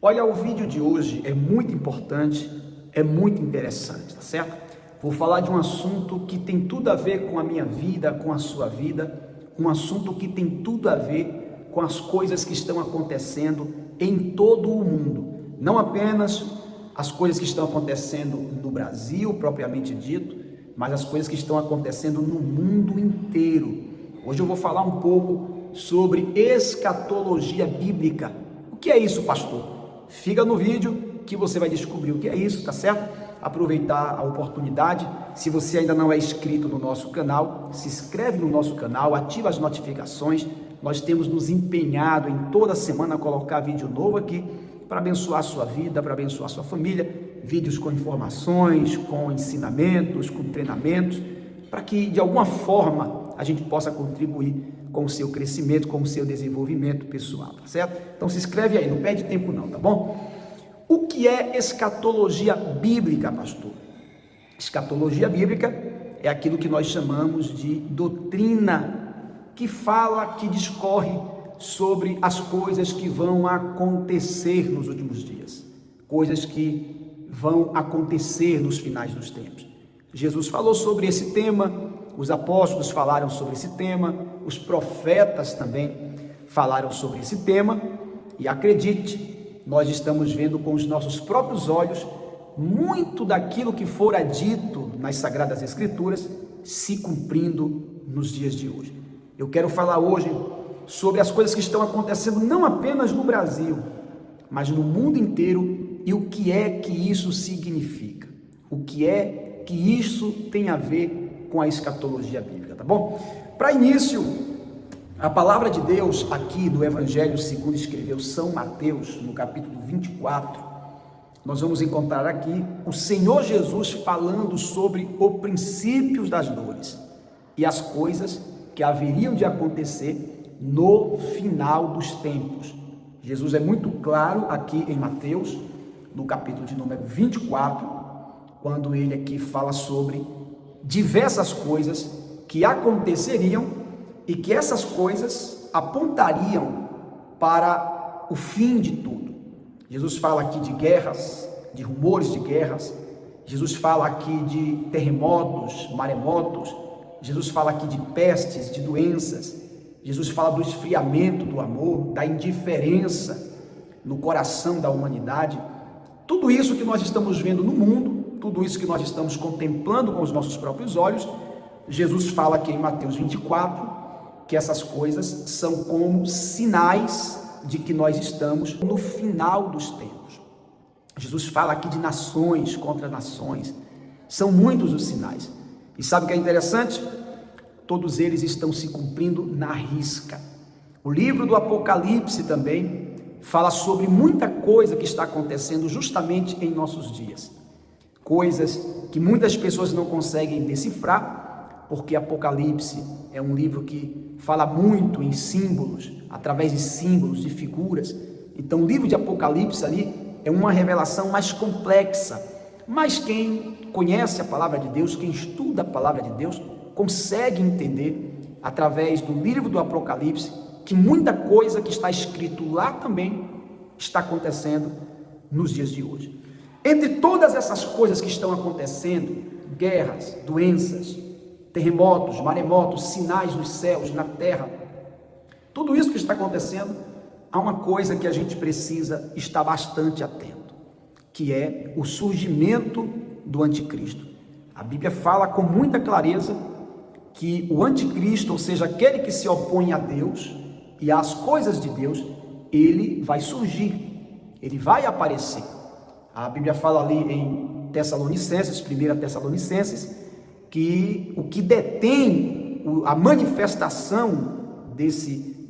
Olha, o vídeo de hoje é muito importante, é muito interessante, tá certo? Vou falar de um assunto que tem tudo a ver com a minha vida, com a sua vida, um assunto que tem tudo a ver com as coisas que estão acontecendo em todo o mundo, não apenas as coisas que estão acontecendo no Brasil, propriamente dito, mas as coisas que estão acontecendo no mundo inteiro. Hoje eu vou falar um pouco sobre escatologia bíblica. O que é isso, pastor? Fica no vídeo que você vai descobrir o que é isso, tá certo? Aproveitar a oportunidade. Se você ainda não é inscrito no nosso canal, se inscreve no nosso canal, ativa as notificações. Nós temos nos empenhado em toda semana a colocar vídeo novo aqui para abençoar a sua vida, para abençoar a sua família, vídeos com informações, com ensinamentos, com treinamentos, para que de alguma forma a gente possa contribuir com o seu crescimento, com o seu desenvolvimento pessoal, tá certo? Então se inscreve aí, não perde tempo não, tá bom? O que é escatologia bíblica, pastor? Escatologia bíblica é aquilo que nós chamamos de doutrina, que fala, que discorre sobre as coisas que vão acontecer nos últimos dias, coisas que vão acontecer nos finais dos tempos. Jesus falou sobre esse tema, os apóstolos falaram sobre esse tema, os profetas também falaram sobre esse tema, e acredite, nós estamos vendo com os nossos próprios olhos muito daquilo que fora dito nas Sagradas Escrituras se cumprindo nos dias de hoje. Eu quero falar hoje sobre as coisas que estão acontecendo não apenas no Brasil, mas no mundo inteiro, e o que é que isso significa, o que é que isso tem a ver com a escatologia bíblica, tá bom? Para início, a palavra de Deus aqui do Evangelho segundo escreveu São Mateus, no capítulo 24, nós vamos encontrar aqui o Senhor Jesus falando sobre os princípios das dores e as coisas que haveriam de acontecer no final dos tempos. Jesus é muito claro aqui em Mateus, no capítulo de número 24, quando ele aqui fala sobre diversas coisas que aconteceriam e que essas coisas apontariam para o fim de tudo. Jesus fala aqui de guerras, de rumores de guerras. Jesus fala aqui de terremotos, maremotos. Jesus fala aqui de pestes, de doenças. Jesus fala do esfriamento do amor, da indiferença no coração da humanidade. Tudo isso que nós estamos vendo no mundo, tudo isso que nós estamos contemplando com os nossos próprios olhos, Jesus fala aqui em Mateus 24, que essas coisas são como sinais de que nós estamos no final dos tempos. Jesus fala aqui de nações contra nações, são muitos os sinais. E sabe o que é interessante? Todos eles estão se cumprindo na risca. O livro do Apocalipse também fala sobre muita coisa que está acontecendo justamente em nossos dias. Coisas que muitas pessoas não conseguem decifrar, porque Apocalipse é um livro que fala muito em símbolos, através de símbolos, de figuras. Então o livro de Apocalipse ali é uma revelação mais complexa, mas quem conhece a palavra de Deus, quem estuda a palavra de Deus, consegue entender através do livro do Apocalipse que muita coisa que está escrito lá também está acontecendo nos dias de hoje. Entre todas essas coisas que estão acontecendo, guerras, doenças, terremotos, maremotos, sinais nos céus, na terra, tudo isso que está acontecendo, há uma coisa que a gente precisa estar bastante atento, que é o surgimento do anticristo. A Bíblia fala com muita clareza que o anticristo, ou seja, aquele que se opõe a Deus e às coisas de Deus, ele vai surgir, ele vai aparecer. A Bíblia fala ali em Tessalonicenses, 1 Tessalonicenses, que o que detém a manifestação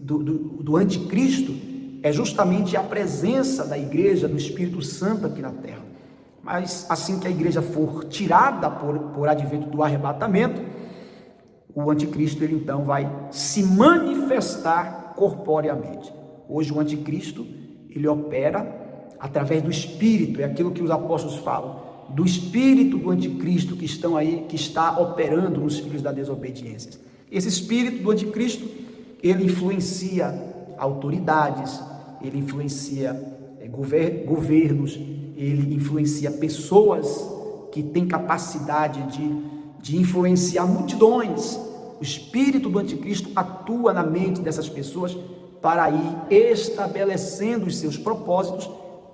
do anticristo é justamente a presença da igreja, do Espírito Santo aqui na terra. Mas assim que a igreja for tirada por advento do arrebatamento, o anticristo ele então vai se manifestar corporeamente. Hoje o anticristo ele opera através do Espírito, é aquilo que os apóstolos falam, do Espírito do anticristo que está operando nos filhos da desobediência. Esse Espírito do anticristo, ele influencia autoridades, ele influencia governos, ele influencia pessoas que têm capacidade de influenciar multidões. O espírito do anticristo atua na mente dessas pessoas para ir estabelecendo os seus propósitos,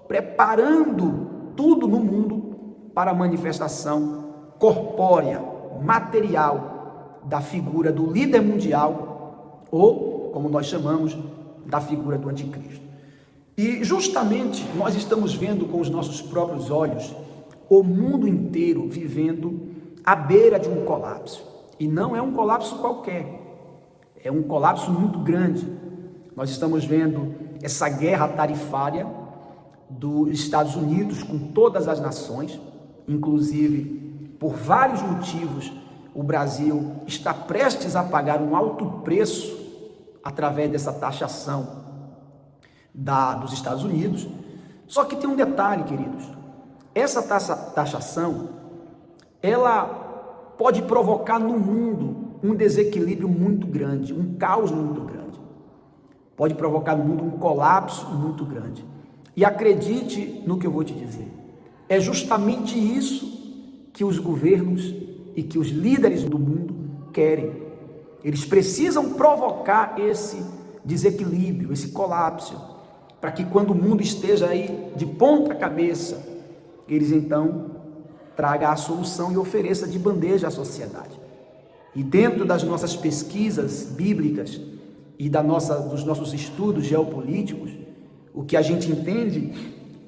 preparando tudo no mundo para a manifestação corpórea, material, da figura do líder mundial, ou, como nós chamamos, da figura do anticristo. E justamente nós estamos vendo com os nossos próprios olhos o mundo inteiro vivendo à beira de um colapso. E não é um colapso qualquer, é um colapso muito grande. Nós estamos vendo essa guerra tarifária dos Estados Unidos com todas as nações, inclusive por vários motivos o Brasil está prestes a pagar um alto preço através dessa taxação dos Estados Unidos. Só que tem um detalhe, queridos, essa taxação, ela pode provocar no mundo um desequilíbrio muito grande, um caos muito grande, pode provocar no mundo um colapso muito grande. E acredite no que eu vou te dizer, é justamente isso que os governos e que os líderes do mundo querem. Eles precisam provocar esse desequilíbrio, esse colapso, para que quando o mundo esteja aí de ponta cabeça, eles então tragam a solução e ofereçam de bandeja à sociedade. E dentro das nossas pesquisas bíblicas e dos nossos estudos geopolíticos, o que a gente entende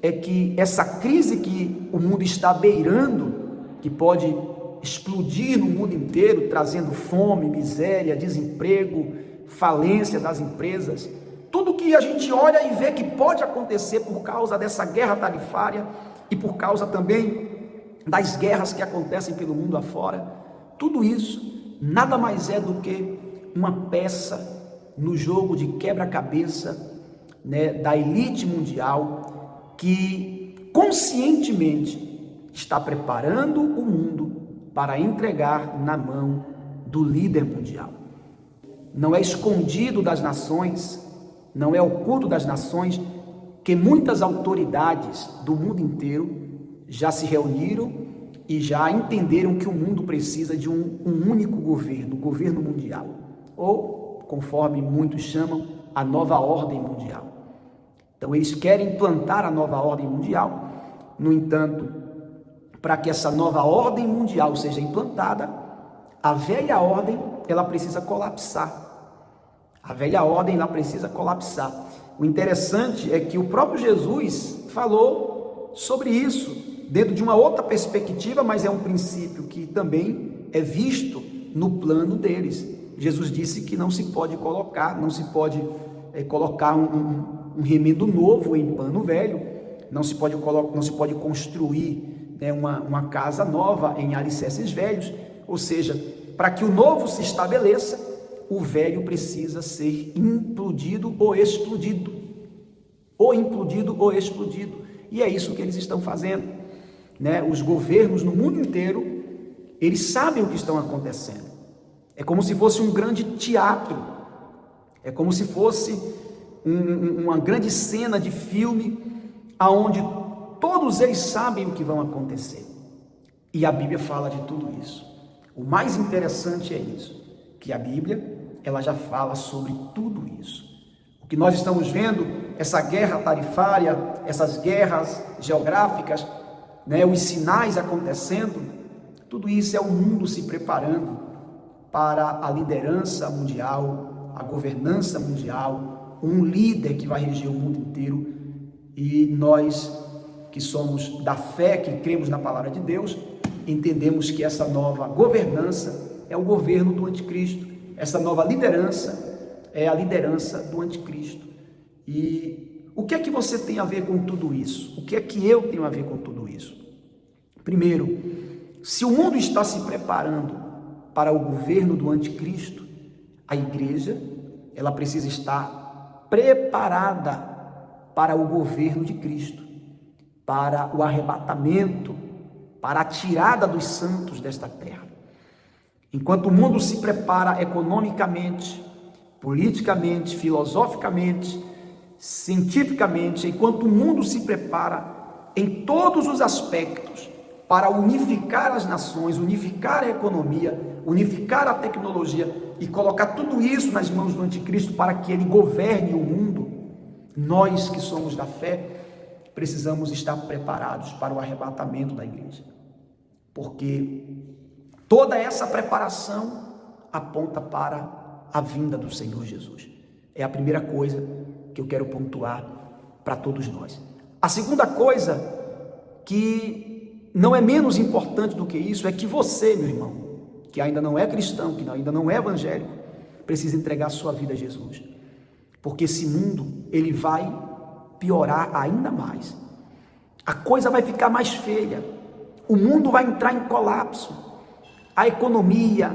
é que essa crise que o mundo está beirando, que pode explodir no mundo inteiro, trazendo fome, miséria, desemprego, falência das empresas, tudo que a gente olha e vê que pode acontecer por causa dessa guerra tarifária e por causa também das guerras que acontecem pelo mundo afora, tudo isso nada mais é do que uma peça no jogo de quebra-cabeça, né, da elite mundial, que conscientemente está preparando o mundo para entregar na mão do líder mundial. Não é escondido das nações, não é oculto das nações, que muitas autoridades do mundo inteiro já se reuniram e já entenderam que o mundo precisa de um único governo, o governo mundial, ou, conforme muitos chamam, a nova ordem mundial. Então eles querem implantar a nova ordem mundial. No entanto, para que essa nova ordem mundial seja implantada, a velha ordem ela precisa colapsar. A velha ordem ela precisa colapsar. O interessante é que o próprio Jesus falou sobre isso, dentro de uma outra perspectiva, mas é um princípio que também é visto no plano deles. Jesus disse que não se pode colocar um remendo novo em pano velho, não se pode construir, né, uma casa nova em alicerces velhos, ou seja, para que o novo se estabeleça, o velho precisa ser implodido ou explodido, e é isso que eles estão fazendo, né? Os governos no mundo inteiro, eles sabem o que estão acontecendo, é como se fosse um grande teatro, é como se fosse uma grande cena de filme, aonde todos eles sabem o que vão acontecer, e a Bíblia fala de tudo isso. O mais interessante é isso, que a Bíblia, ela já fala sobre tudo isso. O que nós estamos vendo, essa guerra tarifária, essas guerras geográficas, né, os sinais acontecendo, tudo isso é o mundo se preparando para a liderança mundial, a governança mundial, um líder que vai reger o mundo inteiro. E nós que somos da fé, que cremos na palavra de Deus, entendemos que essa nova governança é o governo do anticristo, essa nova liderança é a liderança do anticristo. E o que é que você tem a ver com tudo isso? O que é que eu tenho a ver com tudo isso? Primeiro, se o mundo está se preparando para o governo do anticristo, a igreja, ela precisa estar preparada para o governo de Cristo, para o arrebatamento, para a tirada dos santos desta terra. Enquanto o mundo se prepara economicamente, politicamente, filosoficamente, cientificamente, enquanto o mundo se prepara em todos os aspectos para unificar as nações, unificar a economia, unificar a tecnologia e colocar tudo isso nas mãos do anticristo para que ele governe o mundo, nós que somos da fé, precisamos estar preparados para o arrebatamento da igreja, porque toda essa preparação aponta para a vinda do Senhor Jesus. É a primeira coisa que eu quero pontuar para todos nós. A segunda coisa, que não é menos importante do que isso, é que você, meu irmão, que ainda não é cristão, que ainda não é evangélico, precisa entregar sua vida a Jesus, porque esse mundo, ele vai piorar ainda mais, a coisa vai ficar mais feia, o mundo vai entrar em colapso, a economia,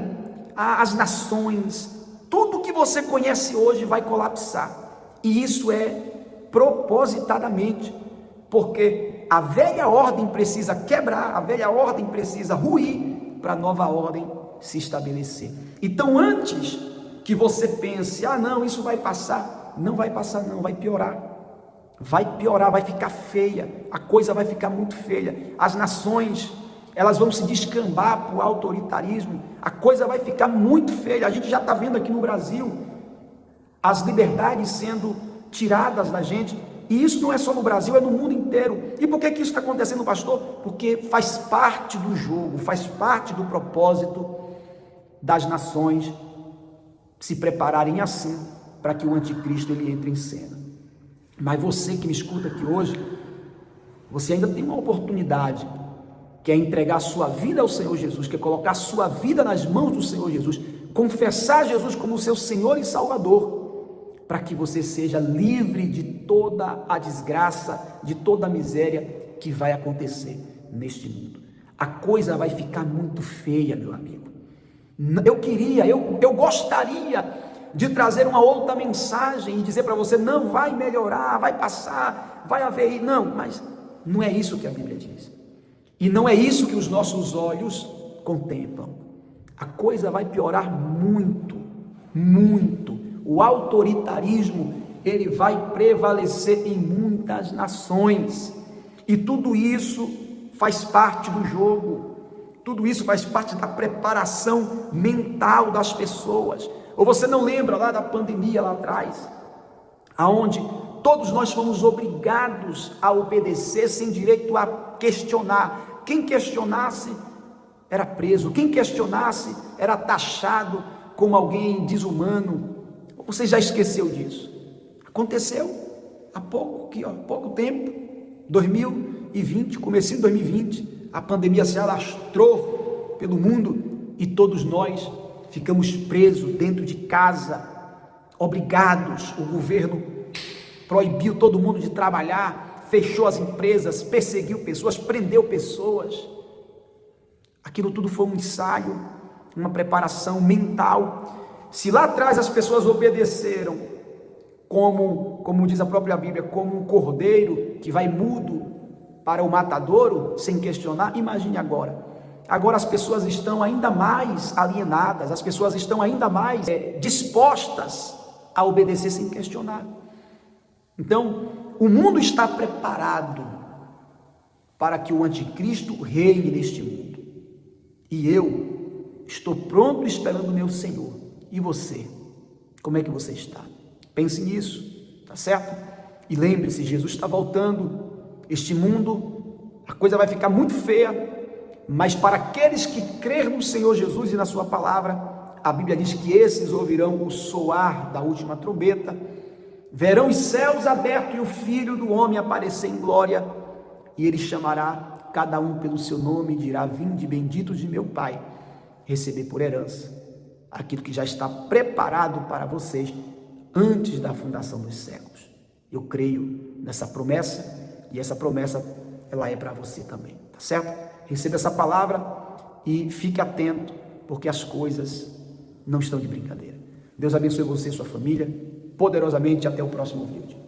as nações, tudo que você conhece hoje vai colapsar, e isso é propositadamente, porque a velha ordem precisa quebrar, a velha ordem precisa ruir, para a nova ordem se estabelecer. Então, antes que você pense, não, isso vai passar, não vai passar não, vai piorar, vai ficar feia, a coisa vai ficar muito feia, as nações, elas vão se descambar para o autoritarismo, a coisa vai ficar muito feia. A gente já está vendo aqui no Brasil as liberdades sendo tiradas da gente, e isso não é só no Brasil, é no mundo inteiro. E por que isso está acontecendo, pastor? Porque faz parte do jogo, faz parte do propósito das nações se prepararem assim para que o anticristo ele entre em cena. Mas você que me escuta aqui hoje, você ainda tem uma oportunidade, que é entregar a sua vida ao Senhor Jesus, que é colocar a sua vida nas mãos do Senhor Jesus, confessar Jesus como seu Senhor e Salvador, para que você seja livre de toda a desgraça, de toda a miséria que vai acontecer neste mundo. A coisa vai ficar muito feia, meu amigo. Eu gostaria de trazer uma outra mensagem e dizer para você, não vai melhorar, vai passar, vai haver, não, mas não é isso que a Bíblia diz. E não é isso que os nossos olhos contemplam. A coisa vai piorar muito, muito. O autoritarismo, ele vai prevalecer em muitas nações. E tudo isso faz parte do jogo. Tudo isso faz parte da preparação mental das pessoas. Ou você não lembra lá da pandemia lá atrás, aonde todos nós fomos obrigados a obedecer sem direito a questionar. Quem questionasse era preso, quem questionasse era taxado como alguém desumano. Você já esqueceu disso? Aconteceu há pouco tempo, 2020, comecinho de 2020, a pandemia se alastrou pelo mundo e todos nós ficamos presos dentro de casa, obrigados. O governo proibiu todo mundo de trabalhar, fechou as empresas, perseguiu pessoas, prendeu pessoas. Aquilo tudo foi um ensaio, uma preparação mental. Se lá atrás as pessoas obedeceram, como diz a própria Bíblia, como um cordeiro que vai mudo para o matadouro, sem questionar, imagine agora. Agora as pessoas estão ainda mais alienadas, as pessoas estão ainda mais dispostas a obedecer sem questionar. Então, o mundo está preparado para que o anticristo reine neste mundo. E eu estou pronto esperando o meu Senhor. E você? Como é que você está? Pense nisso, tá certo? E lembre-se, Jesus está voltando. Este mundo, a coisa vai ficar muito feia, mas para aqueles que crerem no Senhor Jesus e na sua palavra, a Bíblia diz que esses ouvirão o soar da última trombeta, verão os céus abertos e o Filho do Homem aparecer em glória, e ele chamará cada um pelo seu nome e dirá: vinde benditos de meu Pai, receber por herança aquilo que já está preparado para vocês antes da fundação dos séculos. Eu creio nessa promessa, e essa promessa ela é para você também, tá certo? Receba essa palavra e fique atento, porque as coisas não estão de brincadeira. Deus abençoe você e sua família poderosamente. Até o próximo vídeo.